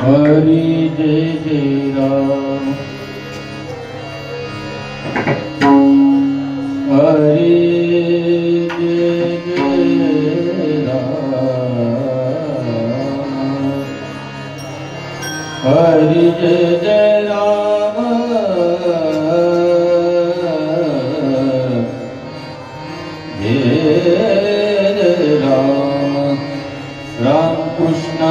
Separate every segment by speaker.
Speaker 1: हरि जय जय राम हरि जय जय राम हरि जय जय राम जय जय राम राम कृष्ण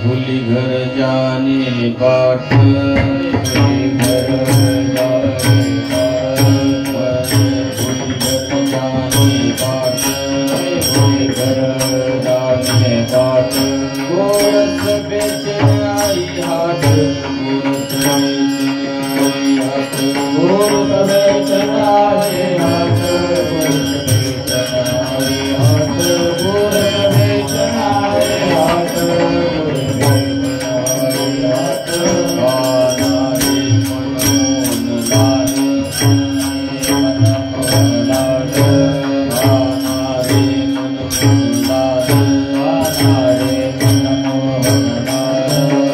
Speaker 1: भूली घर जाने बाट, भूली घर जाने बाट, भूली घर जाने बाट, भूली घर जाने बाट। गोरस बेचने आई हाट, गोरस बेचने आई हाट, गोरस बेचने आई हाट, गोरस बेचने आई हाट, गोरस बेचने आई हाट, गोरस बेचने आई हाट। गाना रे मनमोहन लाल, मनमोहन लाल, गाना रे मनमोहन लाल, गाना रे मनमोहन लाल।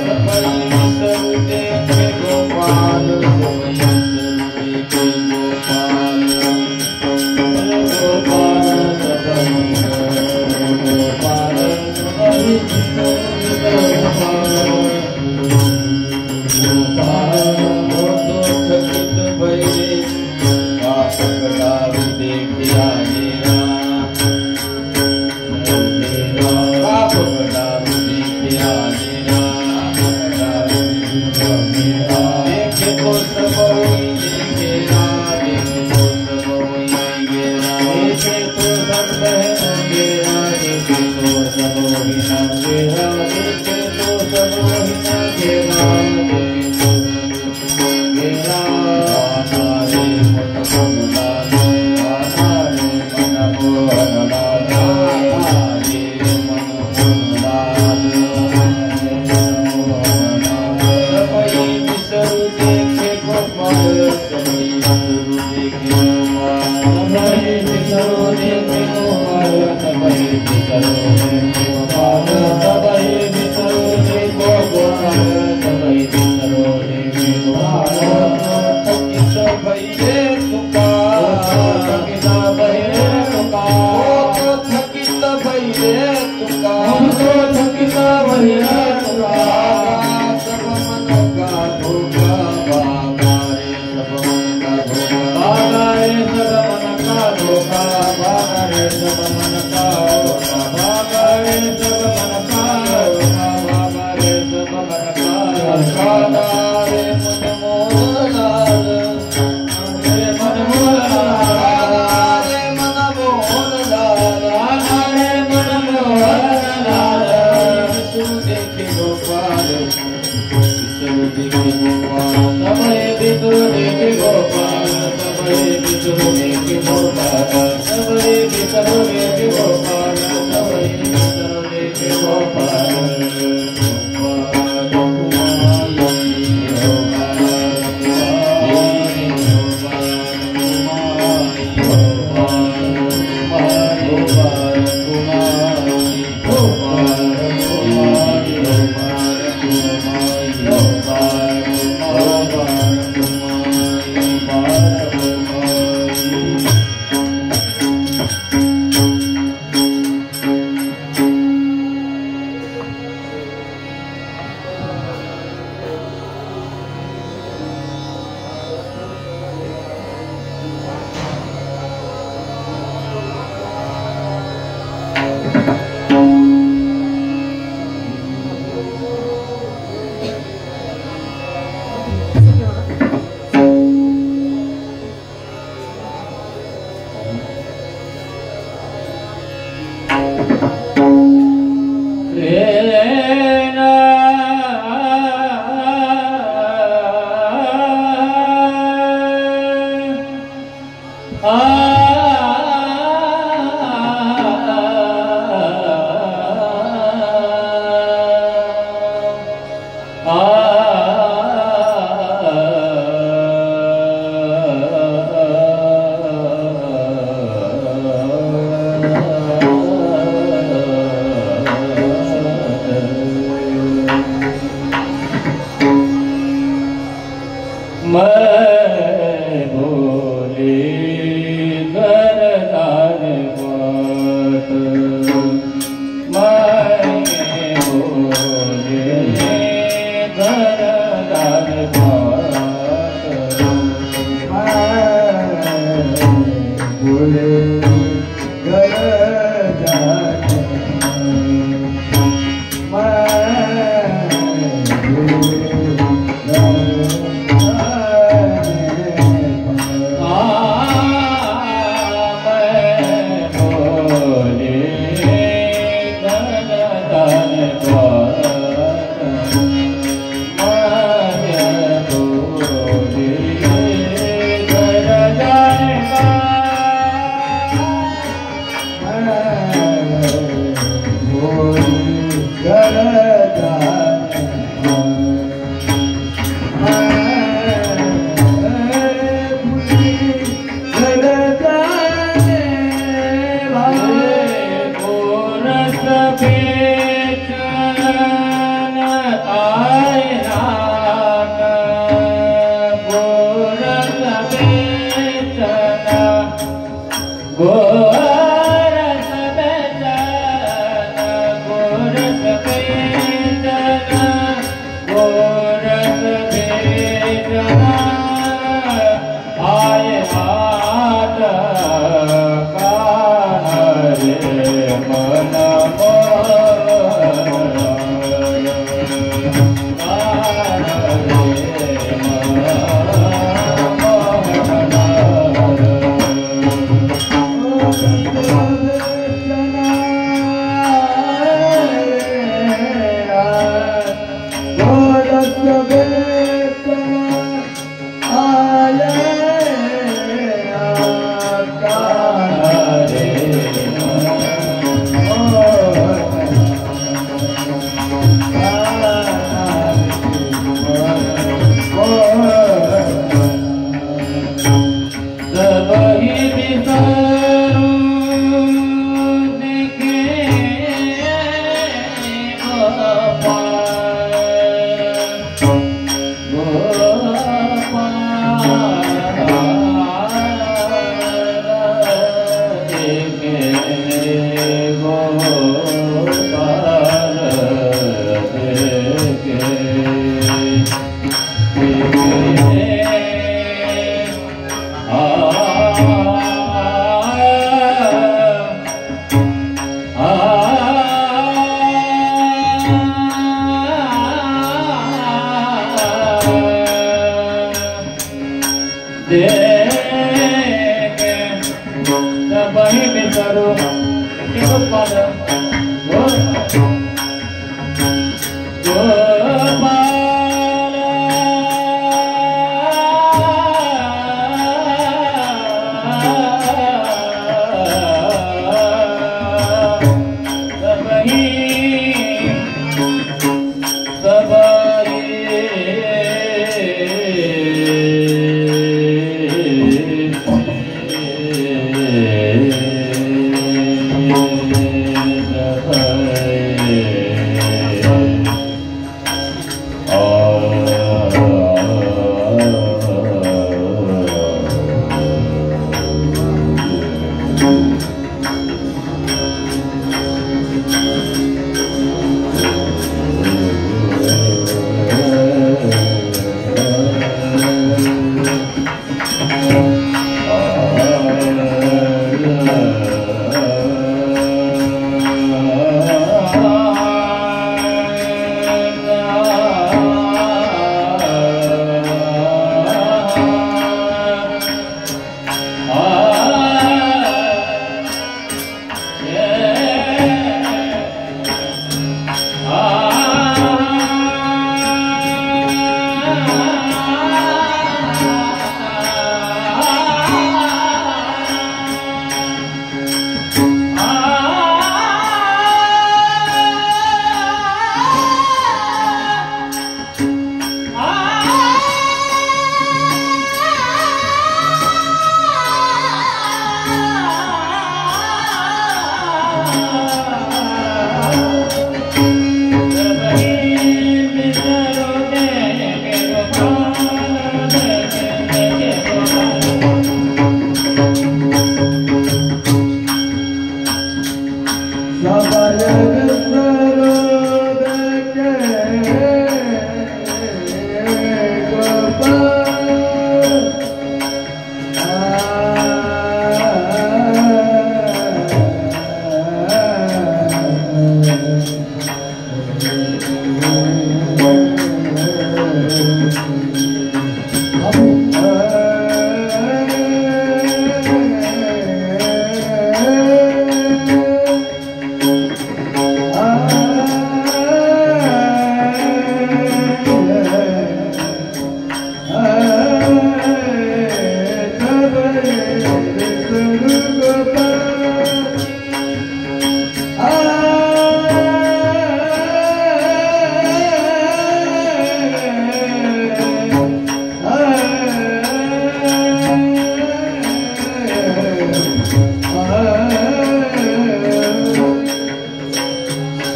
Speaker 1: सबई सर देखे गोपाल, सबई सर देखे गोपाल, गोपाल सबई सर गोपाल, सबई सर गोपाल, गोपाल हो तो थकित भये, आप कटाव देखिया मेरा, आप कटाव देखिया मेरा, देखे तो सब वही देखेगा, देखे तो सब वही गेरा, देखे तो सब बहनों गेरा, देखे तो सब वही ना गेरा, देखे तो सब वही ना गेरा, देखे तो सब गेरा। गाना रे मनमोहन लाल, गाना रे मनमोहन लाल, गाना रे मनमोहन लाल, गाना रे मनमोहन लाल। सबई बिसरु देखे गोपाल, सबई बिसरु देखे गोपाल, सबई बिसरु देखे गोपाल, सबई बिसरु देखे गोपाल, सबई बिसरु देखो गोपाल, सबई बिसरु देखे गोपाल। थकित भइले तुका, थकित भइले तुका, थकित भइले तुका, थकित भइले तुका। सब मन का धोखा, बाबा रे सब मन का धोखा, बाबा रे सब मन का धोखा, बाबा रे सब मन का धोखा, बाबा रे सब मन का धोखा, बाबा रे सब मन का धोखा। गाना रे मनमोहन लाल, रे मनमोहन लाल, गाना रे मनमोहन लाल, गाना रे मनमोहन लाल। विष्णु देखे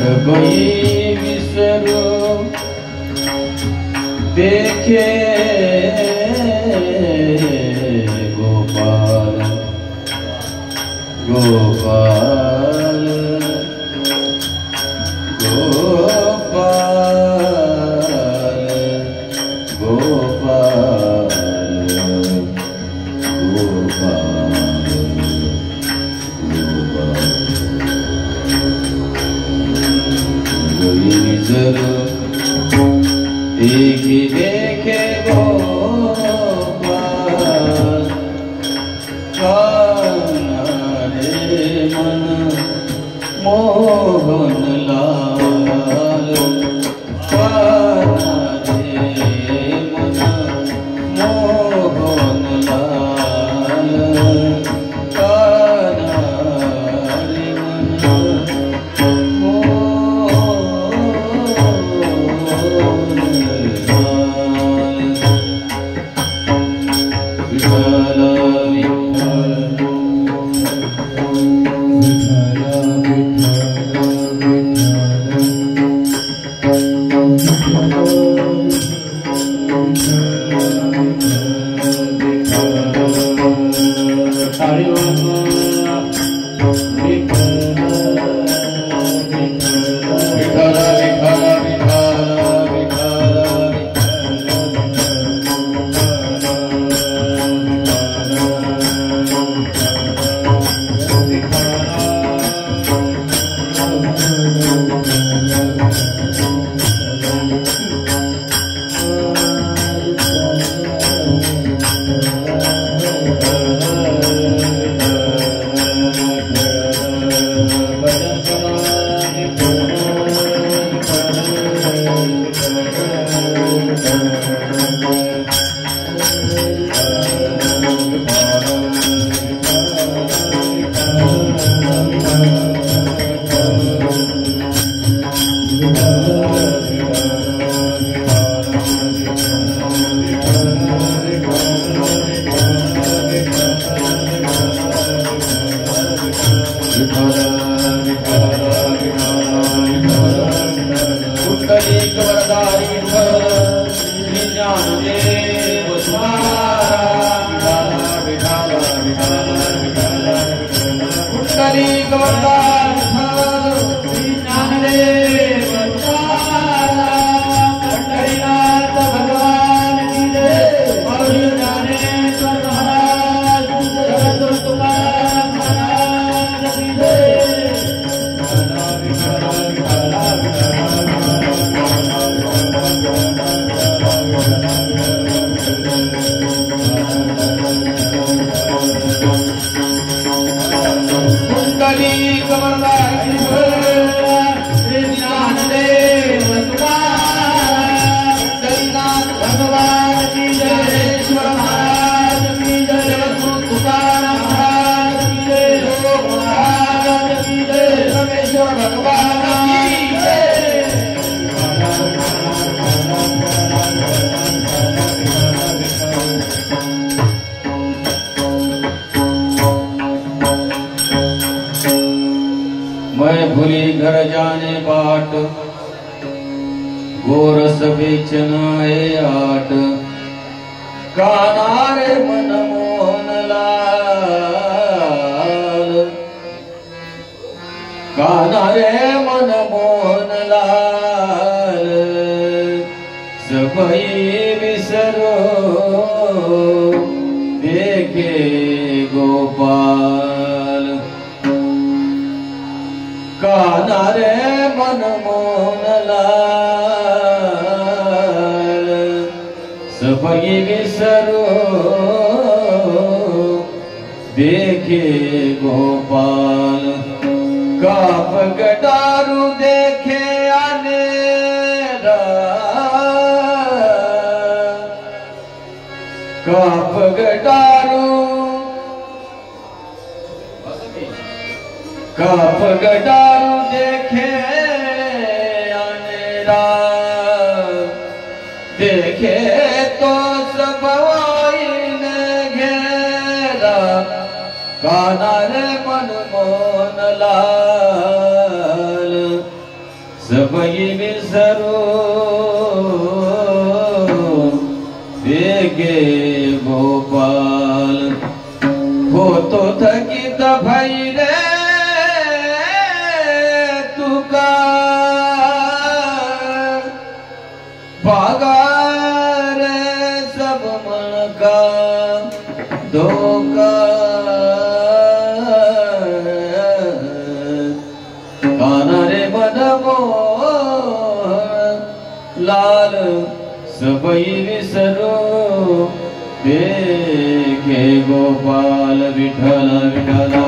Speaker 1: सबई विसरो देखे गोपाल गोपाल गोपाल गोपाल देखी देखे गोपाल कान्हा रे मन मोहन लाल कान्हा रे मन मोहन लाल कान्हा रे मैं भूली घर जाने बाट गोरस बेचनाए आट कान्हा रे मन मोहन लाल कान्हा रे मन मोहन लाल सबई विसरो देखे गोपाल कान्हा रे मन मोहन लाल सबई विसरो देखे गोपाल काप गडारू देखे अनेरा काप गडारू काप गडारू देखे अनेरा देखे तो सब ने घेरा कान्हा रे मन मोहन लाल सबई विसरो वेगे गोपाल होतो थकीत भाई रे तुका पगार सब मन का धोखा काना रे मनमो लाल सबई विसरो देखे गोपाल विठल विठल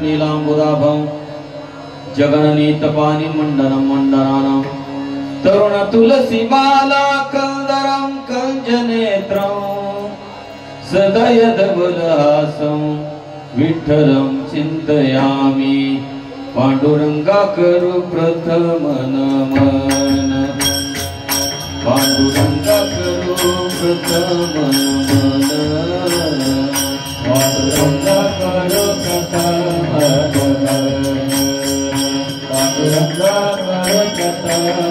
Speaker 1: नीलांबुदाभं जगन्नीतपानि मंडनं मंडनानां तरुण तुलसी माला कंदरं कंजनेत्रं सदय धवलहासं विठ्ठलं चिंतयामि पांडुरंगा करू प्रथम नमन पांडुरंगा करू प्रथम नमन पांडुरंगा करू प्रथम नमन पांडुरंगा करू प्रथम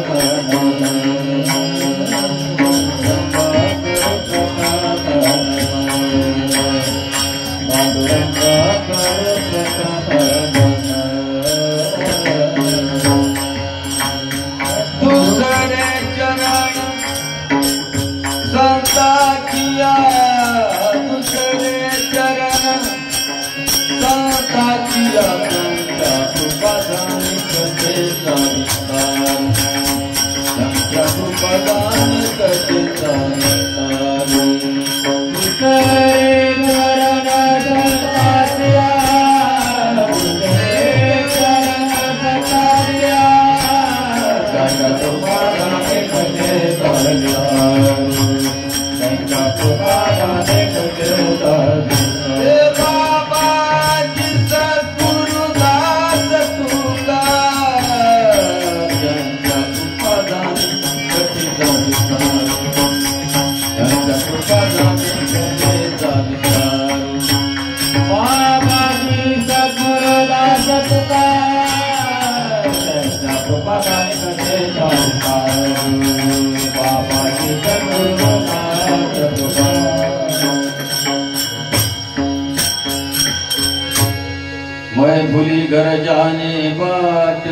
Speaker 1: मैं भूली घर जाने बाट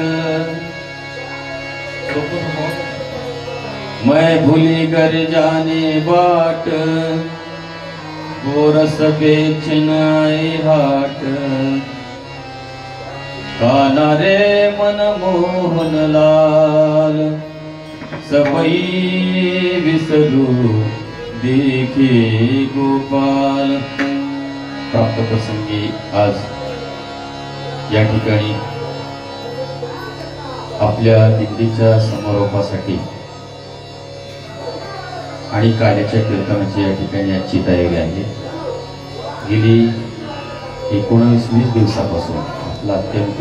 Speaker 1: मैं भूली घर जाने बाट गोरस बेचनाई हाट काना रे मनमोहन लाल सबई विसरू देखे गोपाल। प्राप्त प्रसंगी आज या ठिकाणी आपल्या दिंडीच्या समारोपासाठी आणि कार्याच्या कीर्तनाची या ठिकाणी आजची तयारी आहे। गेली 19-20 दिवसापासून आपला अत्यंत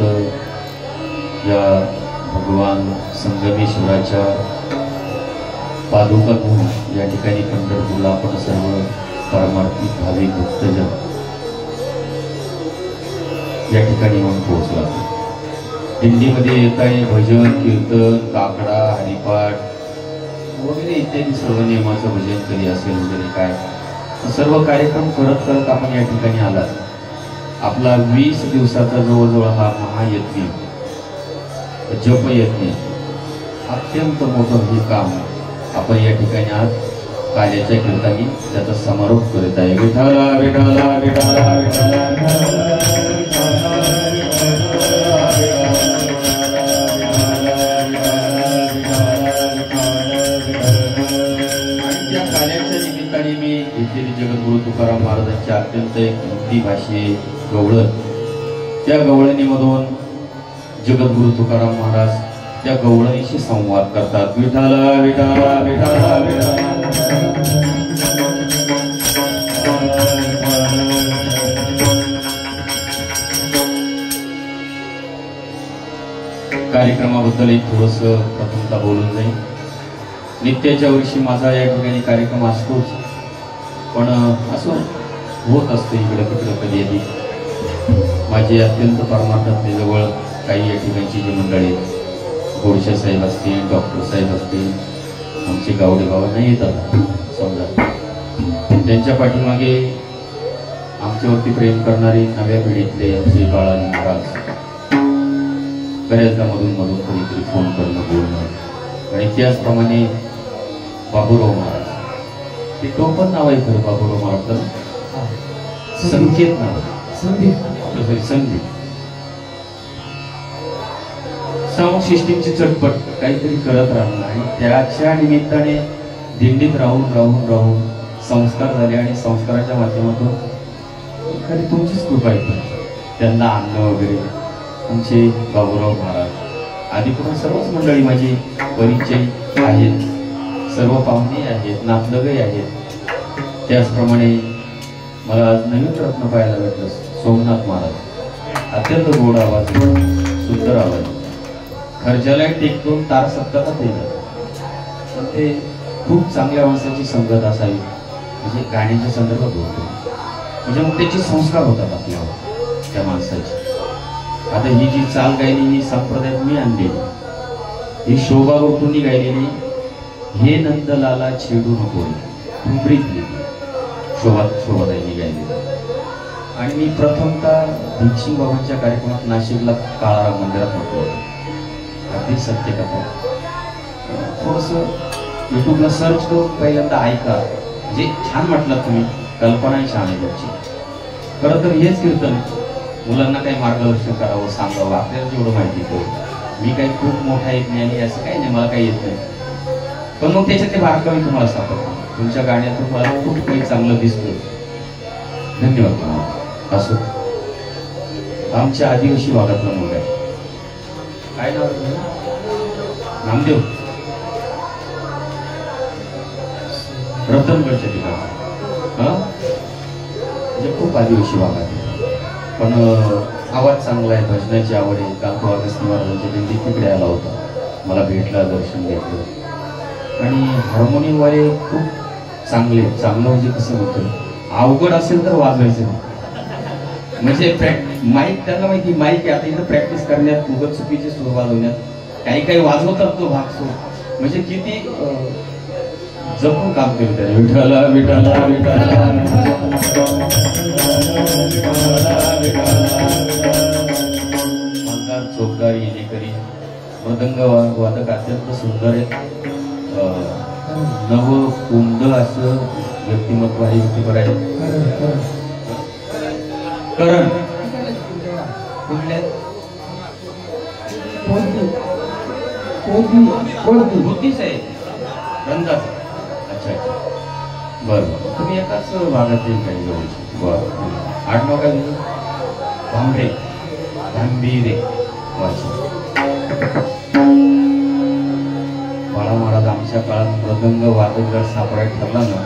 Speaker 1: या भगवान संगमेश्वराच्या पादुका घेऊन या ठिकाणी पंढरपूरला आपण सर्व परमार्थिक भाविक भक्तजन या ठिकाणी येऊन पोहोचला। दिंडीमध्ये येताना भजन कीर्तन काकडा हरिपाठ वगैरे इत्यादी सर्व नियमाचं भजन कधी असेल वगैरे काय सर्व कार्यक्रम करत करत आपण या ठिकाणी आलात। आपला 20 दिवसाचा जवळजवळ हा महायज्ञ जपयज्ञ अत्यंत मोठं हे काम आपण या ठिकाणी आज कार्याच्या कीर्तनाने त्याचा समारोप करीत आहे। विठाला विठाला विठाला विठाला जगद्गुरु तुकाराम महाराजांच्या अत्यंत एक हिंदी भाषे गवळण त्या गवळणीमधून जगद्गुरु तुकाराम महाराज त्या गवळणीशी संवाद करतात। विठाला विठाला विठाला विठाला
Speaker 2: त्याबद्दल एक थोडंसं प्रथमतः बोलून जाईल. नित्याच्या वर्षी माझा या ठिकाणी कार्यक्रम असतोच, पण असं होत असतं इकडं तिकडं कधी कधी. माझे अत्यंत परमार्थातले जवळ काही या ठिकाणची जी मंडळी, गोडशे साहेब असतील, डॉक्टर साहेब असतील, आमचे गावडे बाबा नाही येतात समजा, त्यांच्या पाठीमागे आमच्यावरती प्रेम करणारे नव्या पिढीतले आमचे बाळाजी महाराज, बऱ्याचदा मधून कधीतरी फोन करणं, बोलणं. आणि त्याचप्रमाणे बाबूराव महाराज, ते टोपण नाव आहे खरं बाबूराव महाराज, संकेत नाव, संदीप. साऊंड सिस्टीमची चटपट काहीतरी करत राहणं आणि त्याच्या निमित्ताने दिंडीत राहून संस्कार झाले आणि संस्काराच्या माध्यमातून खरी तुमचीच कृपा आहे. त्यांना आणणं वगैरे आमचे बाबूराव महाराज आधी पण सर्वच मंडळी माझी परिचय आहेत, सर्व पाहुणे आहेत, नातलगही आहेत. त्याचप्रमाणे मला आज नवीन रत्न पाहायला भेटलं, सोमनाथ महाराज. अत्यंत गोड आवाज, सुंदर आवाज, खर्चाला टेकून तार सप्तकात येतात. पण ते खूप चांगल्या माणसाची संगत असावी, म्हणजे गाण्याच्या संदर्भात बोलतो, म्हणजे मग त्याचे संस्कार होतात आपल्यावर त्या माणसाची. आता ही जी चाल गायली ही संप्रदायात मी आणलेली, ही शोभा ऋतूंनी गायलेली, हे नंदलाला छेडू नको ठुमरीतली शोभाताईंनी गायलेली. आणि मी प्रथमतः भिक्षिंग बाबांच्या कार्यक्रमात नाशिकला काळाराम मंदिरात होतो. अगदी सत्य कथा. थोडंसं युट्यूबला सर्च करून पहिल्यांदा ऐका, जे छान म्हटलं तुम्ही, कल्पनाही छान आहे त्याची. खरं तर हेच कीर्तन मुलांना काही मार्गदर्शन करावं, सांगावं, आपल्याला जेवढं माहिती तो. मी काही खूप मोठा येत नाही आणि असं काही नाही, मला काही येत नाही, पण मग त्याच्यात ते बारकावी तुम्हाला सापडतं. तुमच्या गाण्यातून मला खूप काही चांगलं दिसतं. धन्यवाद तुम्हाला. असो, आमच्या आदिवासी भागातला मुलगा आहे, काय नाव नामदेव, रतनगडच्या ठिकाणी. म्हणजे खूप आदिवासी भागात आहे, पण आवाज चांगला आहे, भजनाची आवड आहे. काल तो अगस्ती महाराजांच्या दिंडीत तिकडे आला होता, मला भेटला, दर्शन घेतलं. आणि हार्मोनियमवाले खूप चांगलं म्हणजे कसं होतं, अवघड असेल तर वाजवायचं नाही. म्हणजे माईक त्यांना माहिती, माईक आता इथं प्रॅक्टिस करण्यात, उगत चुकीचे सूर वाजवण्यात काही वाजवतात तो भाग सूर, म्हणजे किती जपून काम केलं त्याने. विठाला विठाला विठाला मंदार चोपदार येणेकरी मृदंग वादक अत्यंत सुंदर आहे. नव कुंद असं व्यक्तिमत्व आहे, व्यक्तीवर आहे. करण बुद्धीच आहे, रंगाच. अच्छा अच्छा, बरं. तुम्ही एकाच भागात येईल काही जवळची. बरं. आडनाव काय तुझं? भांबरे, भांबीरे. बाळा महाराज आमच्या काळात मृदंग वादक जर सापडायला ठरला ना,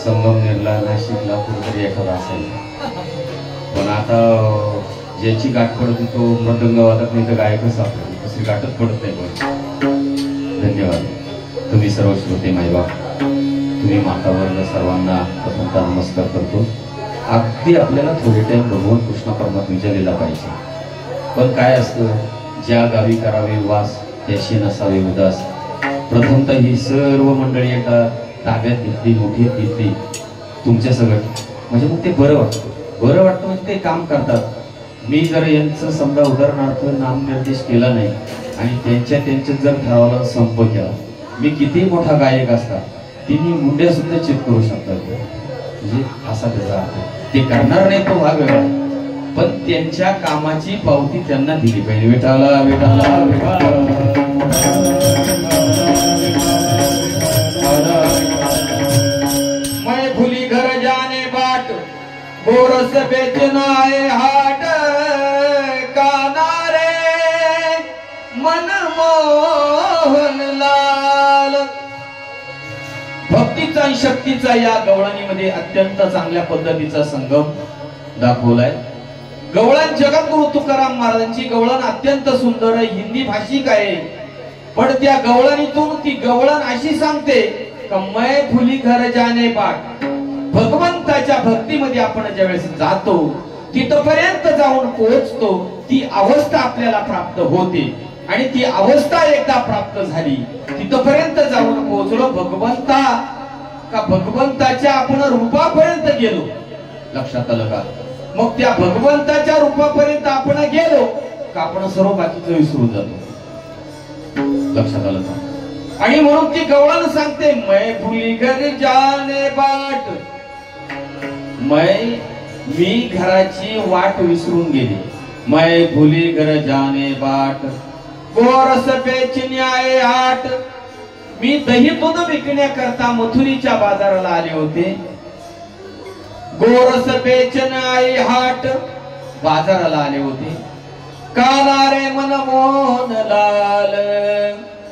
Speaker 2: संगमनेरला, नाशिकला कुठेतरी एखादा असायचा. पण आता ज्याची गाठ पडत तो मृदंग वादक नाही तर गायकच सापडतो, तशी गाठच पडत नाही कोण. धन्यवाद. तुम्ही सर्व श्रोते मायबाप, तुम्ही मातावर्ग सर्वांना प्रथमतः नमस्कार करतो. अगदी आपल्याला थोडे टाइम भगवान कृष्ण परमात्म्याच्या दिला पाहिजे. पण काय असतं, ज्या गावी करावे वास त्याशी नसावे उदास. प्रथमतः ही सर्व मंडळी एका ताब्यात घेतली, मोठी घेतली तुमच्या सगळं, म्हणजे मग ते बरं वाटतं म्हणजे ते काम करतात. मी जर यांचं समजा उदाहरणार्थ नामनिर्देश केला नाही आणि त्यांच्यात जर ठरावाला संप केला, मी किती मोठा गायक असता तिन्ही मुंड्या सुद्धा चित करू शकतात. म्हणजे असा त्याचा अर्थ. ते करणार नाही तो भाग वेगळा, पण त्यांच्या कामाची पावती त्यांना दिली पाहिजे. विठाला विठाला
Speaker 1: मैं खुली घर जाने बाट, गोरस बेचना है हाट, काना रे मनमोहन लाल. भक्तीचा आणि शक्तीचा या गवळणीमध्ये अत्यंत चांगल्या पद्धतीचा संगम दाखवलाय. गवळण जगद्गुरु तुकाराम महाराजांची गवळण अत्यंत सुंदर हिंदी भाषिक आहे.
Speaker 3: पण त्या गवळणीतून ती गवळण अशी सांगते का मैं फुली घर जाणे बाट. भगवंताच्या भक्तीमध्ये आपण ज्यावेळेस जातो तिथपर्यंत जाऊन पोहोचतो, ती अवस्था आपल्याला प्राप्त होते. आणि ती अवस्था एकदा प्राप्त झाली, तिथपर्यंत जाऊन पोहोचलो भगवंता का भगवंताच्या आपण रूपापर्यंत गेलो. लक्षात आलं का? मग त्या भगवंताच्या रूपापर्यंत आपण गेलो का आपण सर्व बाकीचं विसरून जातो. लक्षात आलं का? आणि म्हणून ती गवळण सांगते मैं भुली घर जाने बाट. मी घराची वाट विसरून गेली. मैं भुली घर जाने बाट. गोरस बेचने आए हाट. मी दही दूध विकण्याकरता मथुरीच्या बाजाराला आले होते. गोरस बेचन आए हाट, बाजाराला आले होते. कानारे मन मोहन लाल.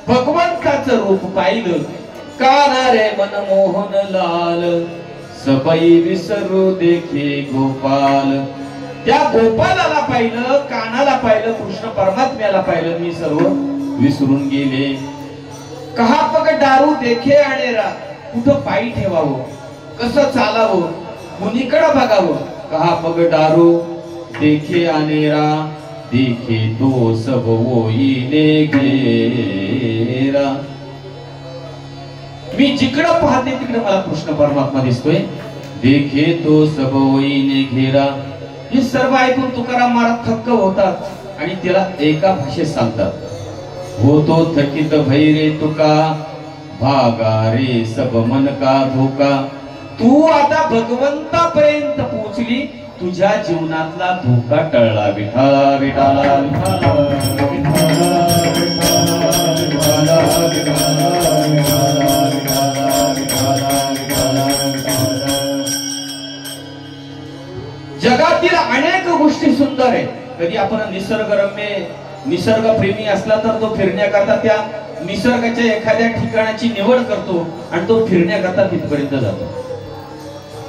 Speaker 3: भगवंताचं रूप पाहिलं. कानारे मन मोहन लाल. सबई विसरू देखे गोपाल. त्या गोपालाला पाहिलं, कानाला पाहिलं, कृष्ण परमात्म्याला पाहिलं, मी सर्व विसरून गेले. कहा पग दारू देखे आणेरा. कुठं पायी ठेवावं, कसं चालावं, कुणीकडे बघावं. कहा पग दारू देखे आणेरा. देखे तो सब वोईने घेरा. मी जिकडं पाहते तिकडे मला कृष्ण परमात्मा दिसतोय. देखे तो सब वोईने घेरा. हे सर्व ऐकून तुकाराम महाराज थक्क होतात आणि त्याला एका भाषेत सांगतात. होतो थकित भैरे तुका. भागा रे सब मन का धोका. तू आता भगवंतापर्यंत पोहोचली, तुझ्या जीवनातला धोका टळला. विठाला विठाला जगातील अनेक गोष्टी सुंदर आहेत. कधी आपण निसर्गरम्य निसर्ग प्रेमी असला तर तो फिरण्याकरता त्या निसर्गाच्या एखाद्या ठिकाणाची निवड करतो आणि तो फिरण्याकरता तिथपर्यंत जातो.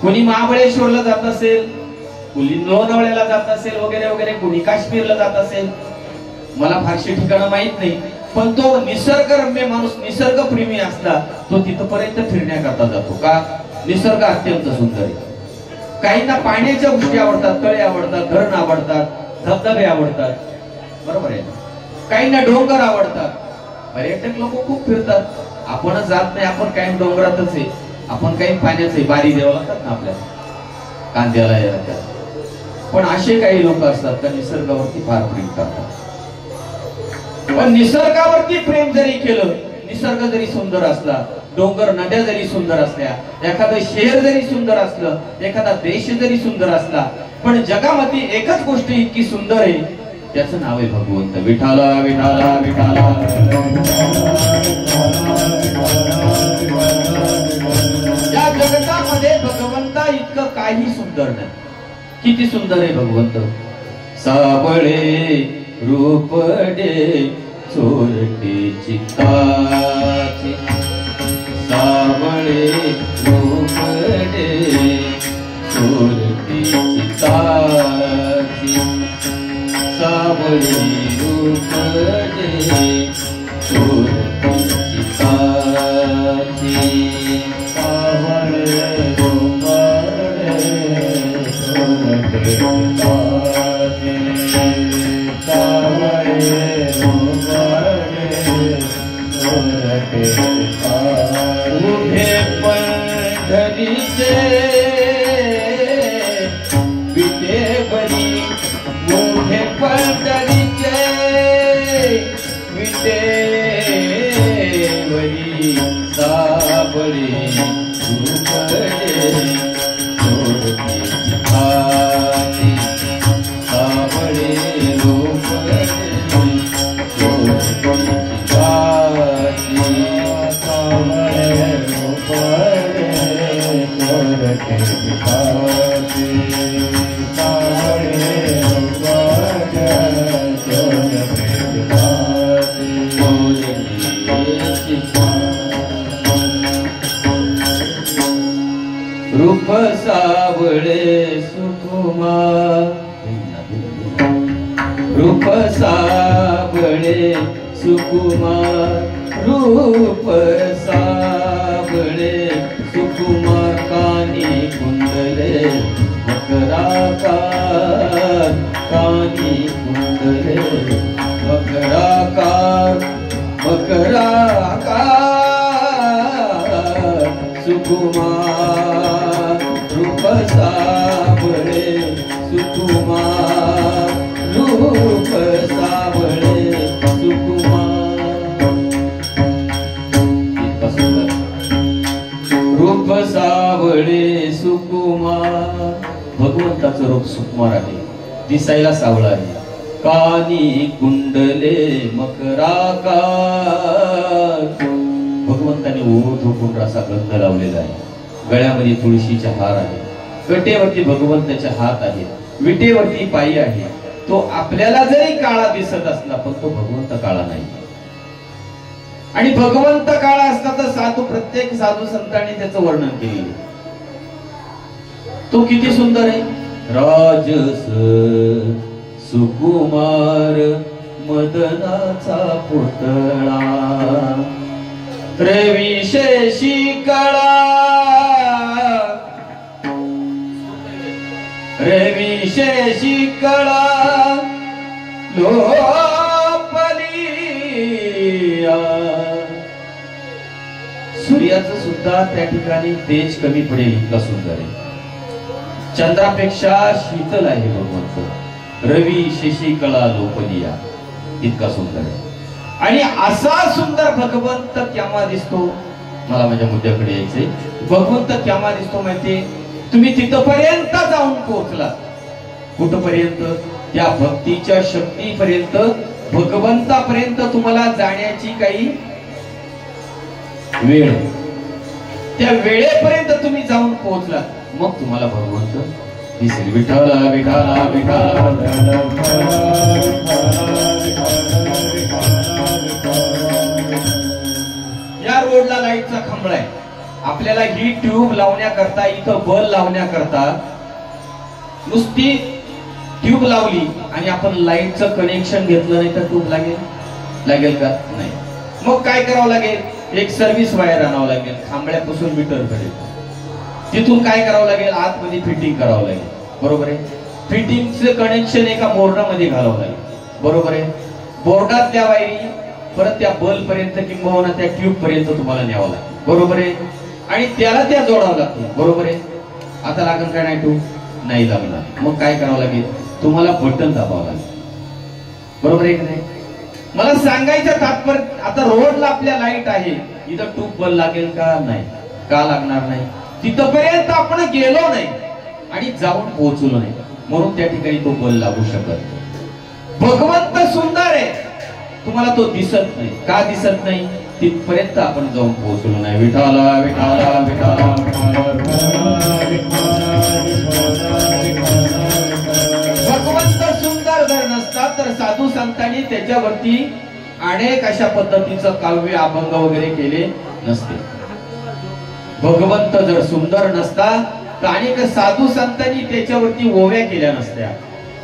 Speaker 3: कोणी महाबळेश्वरला जात असेल, कोणी लोणावळ्याला जात असेल वगैरे वगैरे, कोणी काश्मीरला जात असेल. मला फारशी ठिकाणं माहित नाही, पण तो निसर्गरम्य माणूस, निसर्ग प्रेमी असला तो तिथपर्यंत फिरण्याकरता जातो. का? निसर्ग अत्यंत सुंदर आहे. काहींना पाण्याच्या गोष्टी आवडतात, तळे आवडतात, धरण आवडतात, धबधबे आवडतात, बरोबर आहे. काहींना डोंगर आवडतात. पर्यटक लोक खूप फिरतात. आपण जात नाही, आपण काही डोंगरातच आहे, आपण काही पाण्याच आहे. बारी द्यावं लागतात ना आपल्याला कांद्याला याला. पण असे काही लोक असतात तर निसर्गावरती फार प्रेम करतात. पण निसर्गावरती प्रेम जरी केलं, निसर्ग जरी सुंदर असला, डोंगर नद्या जरी सुंदर असल्या, एखादं शहर जरी सुंदर असलं, एखादा देश जरी सुंदर असला, पण जगामध्ये एकच गोष्ट इतकी सुंदर आहे, त्याचं नाव आहे भगवंत. विठाला विठाला विठाला. या जगतामध्ये भगवंता इतकं काही सुंदर नाही. किती सुंदर आहे भगवंत. साबळे रूपडे चोरटे चित्ताचे. साबळे रूपडे चोरटे चित्ताचे. साबळे रूपडे चोरटे चित्ताचे. साबळे रूपडे चोरटे चित्ताचे. साबळे रूपडे चोरटे चित्ताचे. उभे पंढरीचे विटेवरी. उभे पंढरीचे विटेवरी. साबळे रूपडे चोरटे चित्ताचे. साबळे रूपडे चोरटे चित्ताचे. साबळे रूपडे चोरटे चित्ताचे. साबळे रूपडे चोरटे चित्ताचे. रूप साबळे सुकुमार. रूप साबळे सुकुमार. रूप सावळे सुकुमार कानी कुंडले मकराकार कानी कुंडले मकराकार सुकुमार रूप सावळे सुकुमार रूप सावळे सुकुमार रूप सावळे सुकुमार भगवंताचं रूप सुकुमार आहे, दिसायला सावळा आहे. कानी कुंडले मकराकार भगवंताने ओढून असा गंध लावलेला आहे. गळ्यामध्ये तुळशीचा हार आहे, गटेवरती भगवंताचे हात आहेत, विटेवरती पायी आहे. तो आपल्याला जरी काळा दिसत असला पण तो भगवंत काळा नाही. आणि भगवंत काळा असता तर प्रत्येक साधू संतांनी त्याचं वर्णन केलेलं. तो किती सुंदर आहे. राजस सुकुमार मदनाचा पुतळा रविशेषी कळा रविशेषी कळा लोपलिया. सूर्याचं सुद्धा त्या ठिकाणी तेज कमी पडेल इतका सुंदर आहे. चंद्रापेक्षा शीतल आहे भगवंत. रवी शेषी कळा लोपलिया इतका सुंदर आहे. आणि असा सुंदर भगवंत केव्हा दिसतो. मला माझ्या मुद्द्याकडे यायचंय. भगवंत केव्हा दिसतो माहितीये. तुम्ही तिथपर्यंत जाऊन पोहोचला. कुठपर्यंत. त्या भक्तीच्या शक्तीपर्यंत, भगवंतापर्यंत तुम्हाला जाण्याची काही वेळ, त्या वेळेपर्यंत तुम्ही जाऊन पोहोचला मग तुम्हाला भगवंत दिसेल. विठाला विठाला विठाला. या रोडला लाईटचा खांबळा आहे. आपल्याला ही ट्यूब लावण्याकरता, इथं बल लावण्याकरता नुसती ट्यूब लावली आणि आपण लाईटचं कनेक्शन घेतलं नाही तर ट्यूब लागेल का. नाही. मग काय करावं लागेल. एक सर्व्हिस वायर आणावं लागेल खांबळ्यापासून मीटर पर्यंत. तिथून काय करावं लागेल. आतमध्ये फिटिंग करावं लागेल. बरोबर आहे. फिटिंगचं कनेक्शन एका बोर्डामध्ये घालावं लागेल. बरोबर आहे. बोर्डातल्या वायरी परत त्या बल्ब पर्यंत किंवा त्या ट्यूब पर्यंत तुम्हाला न्यावं लागेल. बरोबर आहे. आणि त्याला त्या जोडावं लागतील. बरोबर आहे. आता लागेल का नाही ट्यूब. नाही लागणार. मग काय करावं लागेल. तुम्हाला बटन दाबावं लागेल. बरोबर आहे की नाही. मला सांगायचं तात्पर्य, आता रोडला आपल्या लाईट आहे, इथं ट्यूब बल्ब लागेल का. नाही. का लागणार नाही. तिथपर्यंत आपण गेलो नाही आणि जाऊन पोहोचलो नाही म्हणून त्या ठिकाणी तो बल लागू शकत. भगवंत सुंदर आहे, तुम्हाला तो दिसत नाही. का दिसत नाही. तिथपर्यंत आपण जाऊन पोहोचलो नाही. विठाला विठाला विठाला. भगवंत सुंदर जर नसता तर साधू संतांनी त्याच्यावरती अनेक अशा पद्धतीचं काव्य अभंग वगैरे केले नसते. भगवंत जर सुंदर नसता तर अनेक साधू संतांनी त्याच्यावरती ओव्या केल्या नसत्या.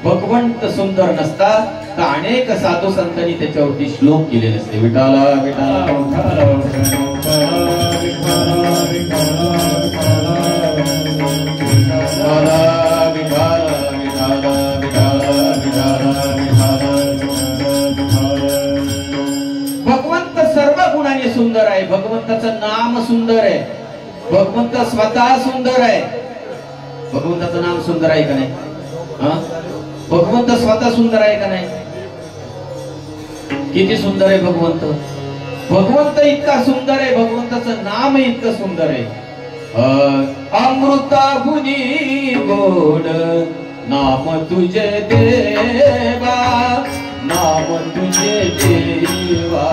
Speaker 3: भगवंत सुंदर नसता तर अनेक साधू संतांनी त्याच्यावरती श्लोक केले नसते. विठाला विठाला. भगवंत सर्व गुणाने सुंदर आहे. भगवंताचं नाम सुंदर आहे. भगवंत स्वतः सुंदर आहे. भगवंताचं नाम सुंदर आहे का नाही. भगवंत स्वतः सुंदर आहे का नाही. किती सुंदर आहे भगवंत. भगवंत इतका सुंदर आहे. भगवंताचं नाम इतकं सुंदर आहे. अमृता गुणी गोड नाम तुझे देवा. नाम तुझे देवा.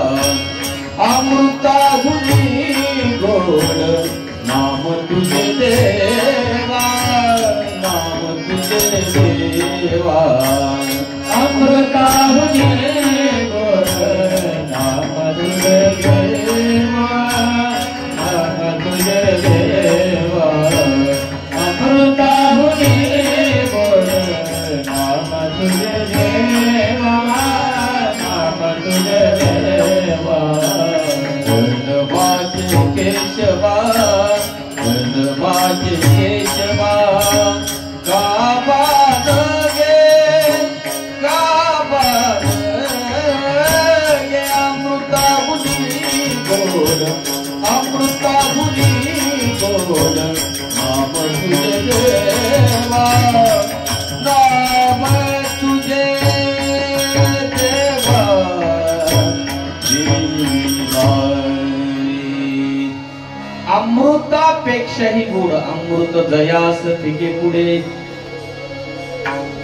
Speaker 3: अमृता गुणी गोड नाम तुझे देवा. नाम तुझे देवा. अमृता गुणी गोड नाम तुझे देवा. नाम तुझे देवा. अमृता गुणी गोड नाम तुझे देवा. नाम तुझे देवा. अमृतापेक्षाही गोड अमृत जयास फिके पुढे.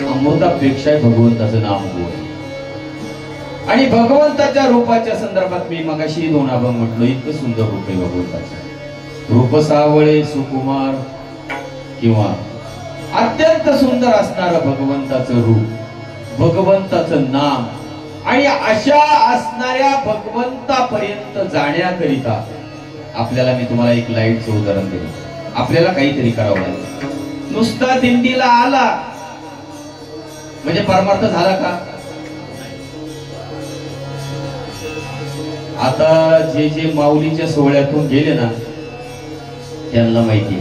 Speaker 3: अमृतापेक्षा भगवंताचं नाम गोड. आणि भगवंताच्या रूपाच्या संदर्भात मी मगाशी दोन अभंग म्हटलो, इतकं सुंदर रूप आहे भगवंताचं. रूप सावळे सुकुमार किंवा अत्यंत सुंदर असणारं भगवंताचं रूप, भगवंताचं नाम. आणि अशा असणाऱ्या भगवंतापर्यंत जाण्याकरिता आपल्याला, मी तुम्हाला एक लाईटचं उदाहरण दिलं, आपल्याला काहीतरी करावं लागेल. नुसता दिंडीला आला म्हणजे परमार्थ झाला का? आता जे जे माऊलीच्या सोहळ्यातून गेले ना त्यांना माहिती,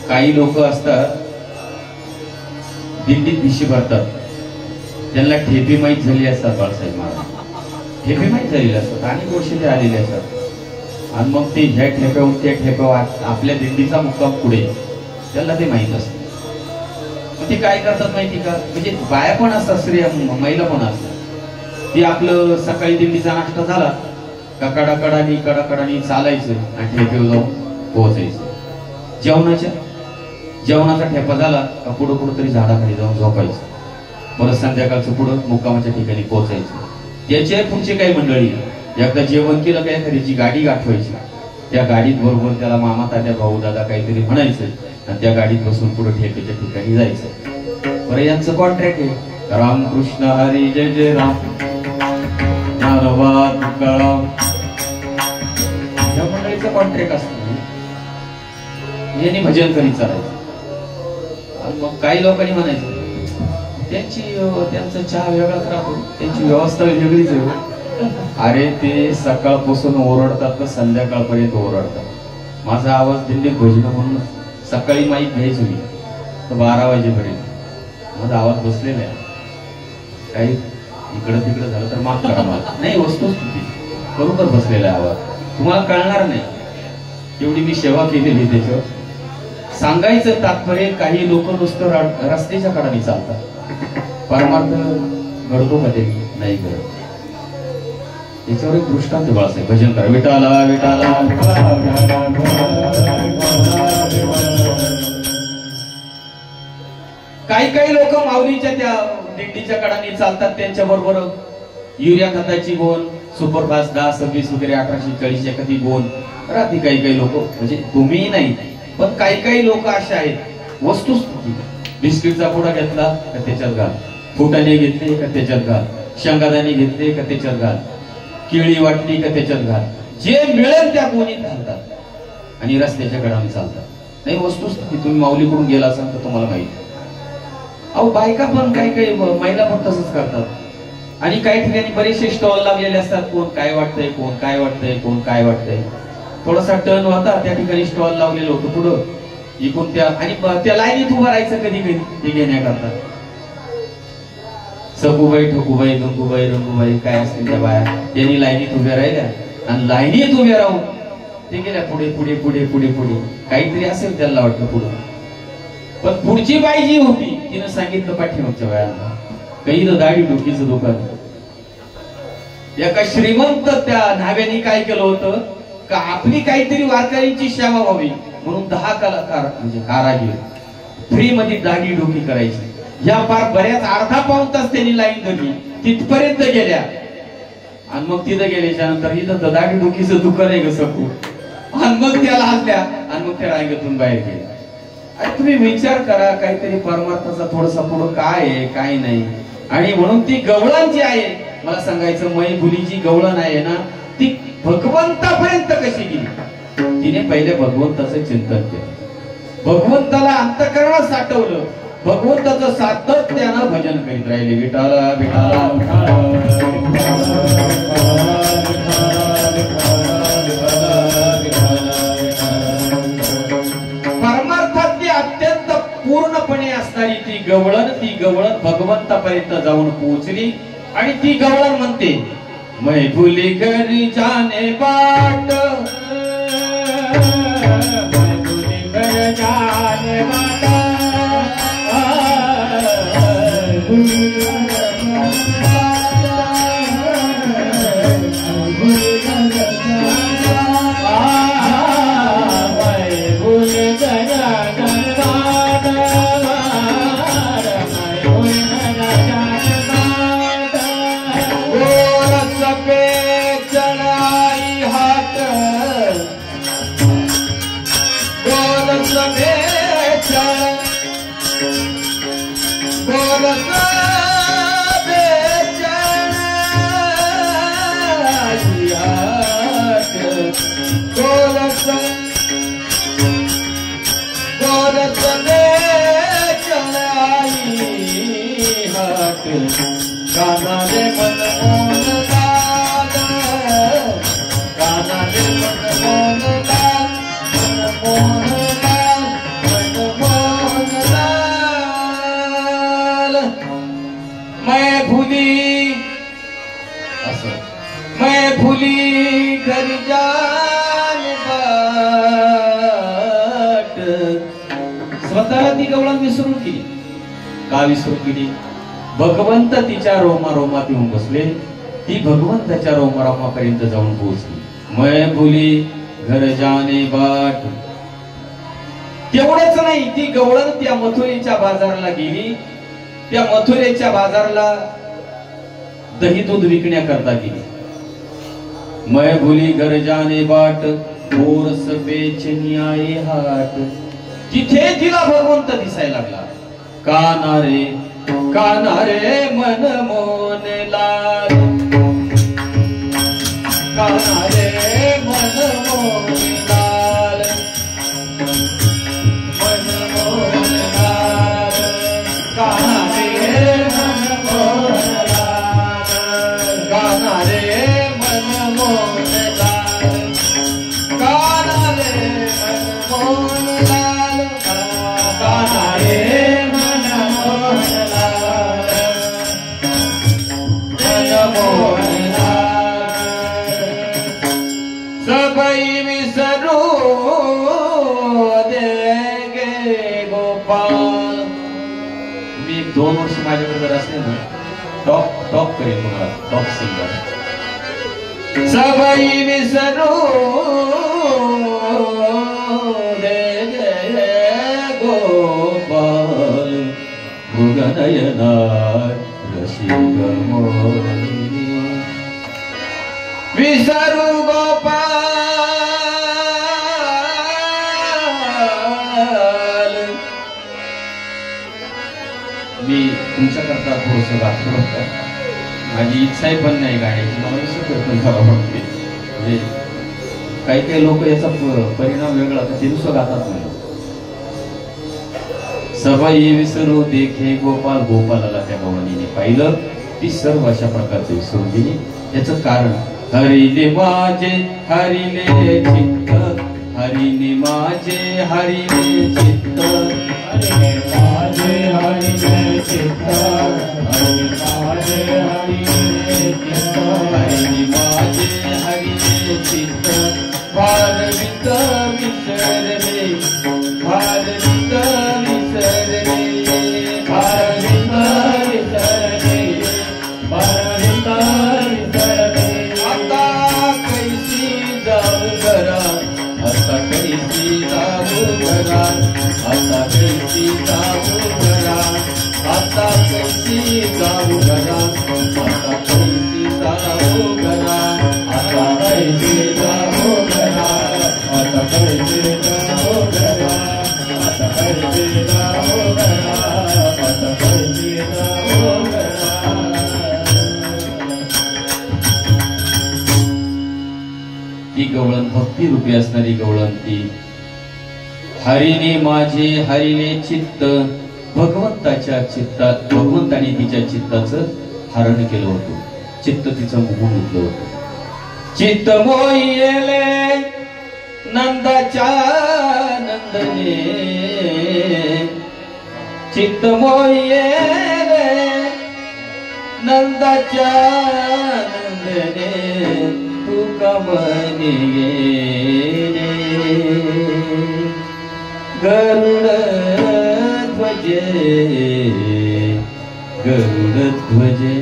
Speaker 3: काही लोक असतात दिंडीत भिशी भरतात, त्यांना ठेपे माहीत झाली असतात. बाळासाहेब महाराज ठेपे माहीत झालेले असतात आणि गोष्टी ते आलेले असतात. आणि मग ते ह्या ठेप्याहून त्या ठेप्यावर आपल्या दिंडीचा मुक्काम पुढे, त्याला ते माहीत असतं. मग ते काय करतात माहिती का? म्हणजे बाया पण असतात, स्त्रिया महिला पण असतात. ती आपलं सकाळी दिंडीचा नाश्ता झाला का कडाकडानी चालायचं आणि ठेप्यावर जाऊन पोहोचायचं. जेवणाचा ठेपा झाला का पुढं तरी झाडाखाली जाऊन झोपायचं. परत संध्याकाळचं पुढं मुक्कामाच्या ठिकाणी पोहोचायचं. त्याच्या पुढचे काही मंडळी एकदा जेवण केलं का एखाद्याची गाडी गाठवायची, त्या गाडीत बरोबर त्याला मामा तात्या भाऊ दादा काहीतरी म्हणायचं आणि त्या गाडीत बसून पुढे ठेपेच्या ठिकाणी जायचं. बरं, यांचं कॉन्ट्रॅक्ट आहे, रामकृष्ण हरी जय जय राम नारवा तुकाराम, या मंडळीचं कॉन्ट्रॅक्ट असतं. यांनी भजन करीत चालायचं. मग काही लोकांनी म्हणायचं त्यांचा चहा वेगळा खराब, त्यांची व्यवस्था वेगळीच आहे. अरे ते सकाळपासून ओरडतात तर संध्याकाळपर्यंत ओरडतात. माझा आवाज दिंडीत भजन म्हणून सकाळी माईक घ्यायचो मी तर 12 वाजेपर्यंत माझा आवाज बसलेला आहे. काही इकडं तिकडं झालं तर माफ करा मला, नाही वस्तुस्थिती बरोबर बसलेला आहे आवाज, तुम्हाला कळणार नाही एवढी मी सेवा केलेली. त्याच्यावर सांगायचं तात्पर्य, काही लोक नुसतं रस्त्याच्या कडाने चालतात, परमार्थ घडतो का ते नाही घडत. याच्यावर एक दृष्टांत बाळासाहेब, भजन करा विठाला विठाला. काही लोक माऊलीच्या त्या दिंडीच्या कडाने चालतात, त्यांच्या बरोबर युरिया खताची गोण, सुपरफास्ट 10-26 वगैरे 1840 एखादी गोण राहते. काही लोक, म्हणजे तुम्ही नाही पण काही लोक असे आहेत, वस्तुस्थिती बिस्किटचा पुडा घेतला का त्याच्यात घाल, फुटाणे घेतले का त्याच्यात घाल, शेंगादाणे घेतले का त्याच्यात घाल, केळी वाटली का त्याच्यात घाल, जे मिळेल त्या गोणीत घालतात आणि रस्त्याच्या कडाने चालतात. नाही वस्तुस्थिती, तुम्ही माऊलीकडून गेला असाल तर तुम्हाला माहिती. अहो बायका पण काही महिला पण तसंच करतात. आणि काही ठिकाणी बरेचसे स्टॉल लावलेले असतात, कोण काय वाटतंय, कोण काय वाटतंय, कोण काय वाटतंय. थोडासा टर्न होता, त्या ठिकाणी स्टॉल लावलेलं होतं पुढं इकडून त्या, आणि त्या लाईनीत उभं राहायचं कधी ते घेण्याकरता. सकुबाई ठोकुबाई गंगूबाई रंगूबाई काय असतील त्या बाया, त्यांनी लाईनीत उभ्या राहिल्या आणि लाईनीत उभ्या राहून ते गेल्या पुढे पुढे पुढे पुढे पुढे. काहीतरी असेल त्यांना वाटलं पुढं. पण पुढची बाई जी होती तिनं सांगितलं पाठीमागच्या बायांना, काही दाढी डोकीचं दुकान. एका श्रीमंत त्या न्हाव्याने काय केलं होतं का, आपली काहीतरी वारकऱ्यांची सेवा व्हावी म्हणून 10 कलाकार म्हणजे कारागीर फ्री मध्ये दाढी डोकी करायची. या फार बऱ्याच अर्धा पाऊण तास त्यांनी लाईन धरली, तिथपर्यंत गेल्या. आणि मग तिथं गेल्याच्या नंतर इथं दाढी डोकीचं दुकान आहे ग सकू, आणि मग त्या लाजल्या आणि मग त्या रांगेतून बाहेर गेल्या. आणि तुम्ही विचार करा, काहीतरी परमार्थाचा थोडासा पुढं काय आहे काय नाही. आणि म्हणून ती गवळण जी आहे, मला सांगायचं मैफुली जी गवळण आहे ना, ती भगवंतापर्यंत कशी गेली. तिने पहिले भगवंताचं चिंतन केलं, भगवंताला अंतःकरणात साठवलं, भगवंताचं सातत्यानं भजन करीत राहिले. विठाला विठाला परमार्थातली अत्यंत पूर्णपणे असणारी ती गवळण भगवंतापर्यंत जाऊन पोहोचली. आणि ती गवळण म्हणते, मैं भूली घरी जाने बाट, मैं भूली घर जाने बाट, भूल करत दे चढाई हाट काना रे मनमोहन लाल काना रे मनमोहन लाल मनमोहन लाल मनमोहन लाल मैं भूली मैं भूली घर जान बाट स्वतःला ती गवळण विसरून गेली का विसरून गेली भगवंत तिच्या रोमारोमात येऊन बसले ती भगवंताच्या रोमारोमापर्यंत जाऊन पोहोचली मैं भूली घर जाने बाट तेवढंच नाही ती गवळण त्या मथुरेच्या बाजारला गेली त्या मथुरेच्या बाजारला दही दूध विकण्याकरता गेली मैं भूली घर जाने बाट गोरस बेचनी आए हाट तिथे तिला भगवंत दिसायला लागला काना रे मन मोन लाल काना रे मन मोन लाल मन मोन लाल काना रे मन मोन लाल काना रे मन मोन लाल काना रे मन मोन लाल काना रे मन मोन लाल मन मोन लाल सबई विसरू दे गे गोपाल मी 2 वर्ष माझ्याकडे जर असले ना टॉप करेन तुम्हाला टॉप सिंगर सबई विसरू दे गे गोपाल भुगनयना रसिक मोरी विसरू गोपाल मी तुमच्याकरता थोडस गातो माझी इच्छा आहे पण नाही गाण्याची मला विसरून वाटते म्हणजे काही लोक याचा परिणाम वेगळा ते नुसतं गातात नाही सबाई विसरू देखे गोपाल गोपालाला त्या गवळणीने पाहिलं ती सर्व अशा प्रकारचे विसरून गेली याचं कारण हरिले माझे हरिले चित्त हरिने माझे हरिले चित्त
Speaker 1: हरिले माझे हरिले चित्त हरिले माझे हरिले चित्त
Speaker 3: हरिने माझे हरिले चित्त भारवित विसरले भारवित विसरले
Speaker 1: भारवित विसरले भारवित विसरले
Speaker 3: आता कैसी जाऊ घरा आता कैसी जाऊ घरा आता कैसी जाऊ घरा आता कैसी जाऊ घरा आता कैसी जाऊ घरा
Speaker 1: आता कैसे जाओ घरा आता कैसे जाओ घरा आता कैसे जाओ घरा आता कैसे जाओ घरा
Speaker 3: ती गवळण भक्ती रूपी असणारी गवळण ती हरिने माझे हरिले चित्त भगवंताच्या चित्तात भगवंताने तिच्या चित्ताचं हरण केलं होतं चित्त तिचं मोहून घेतलं होतं चित्त मोहिले नंदाच्या नंदने चित्त मोहिले नंदाच्या नंदने तू कमने गेले गरुड ध्वजे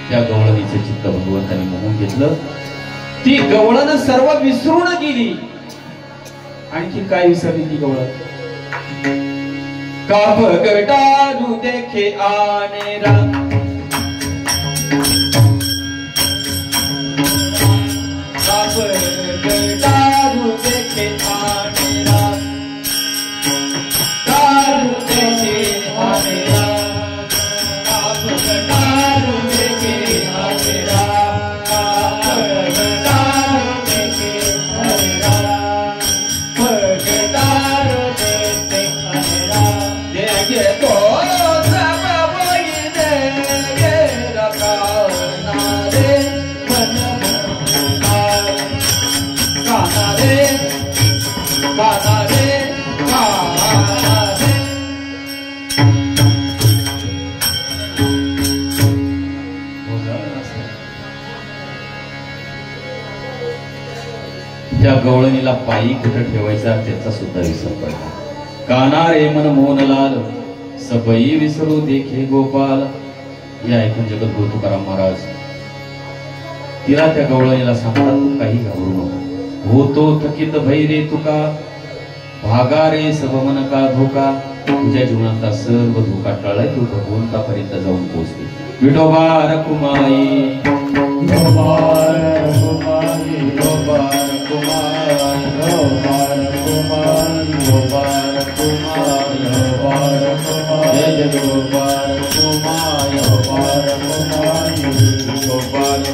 Speaker 3: त्या गवळणीचं चित्त भगवंताने मोहून घेतलं ती गवळण सर्व विसरून गेली आणखी काय विसरली ती गवळण का भगडारू देखे आनेरा का भगडारू देखे आनेरा दारू देखे आनेरा का भगडारू देखे आनेरा का भगडारू देखे आनेरा भगडारू देखे गवळणीला पायी कुठं ठेवायचा त्याचा सुद्धा विसर पडला. काना रे मन मोहनलाल सबई विसरू देखे गोपाल. हे ऐकून जगद्गुरु तुकाराम महाराज तिला त्या गवळणीला सांगतात, तू काही घाबरू नको, होतो थकीत भई रे तुका, भागा रे सब मन का धोका. तुझ्या जीवनातला सर्व धोका टळलाय, तू भगवंतापर्यंत जाऊन पोहोचते. विठोबा रखुमाई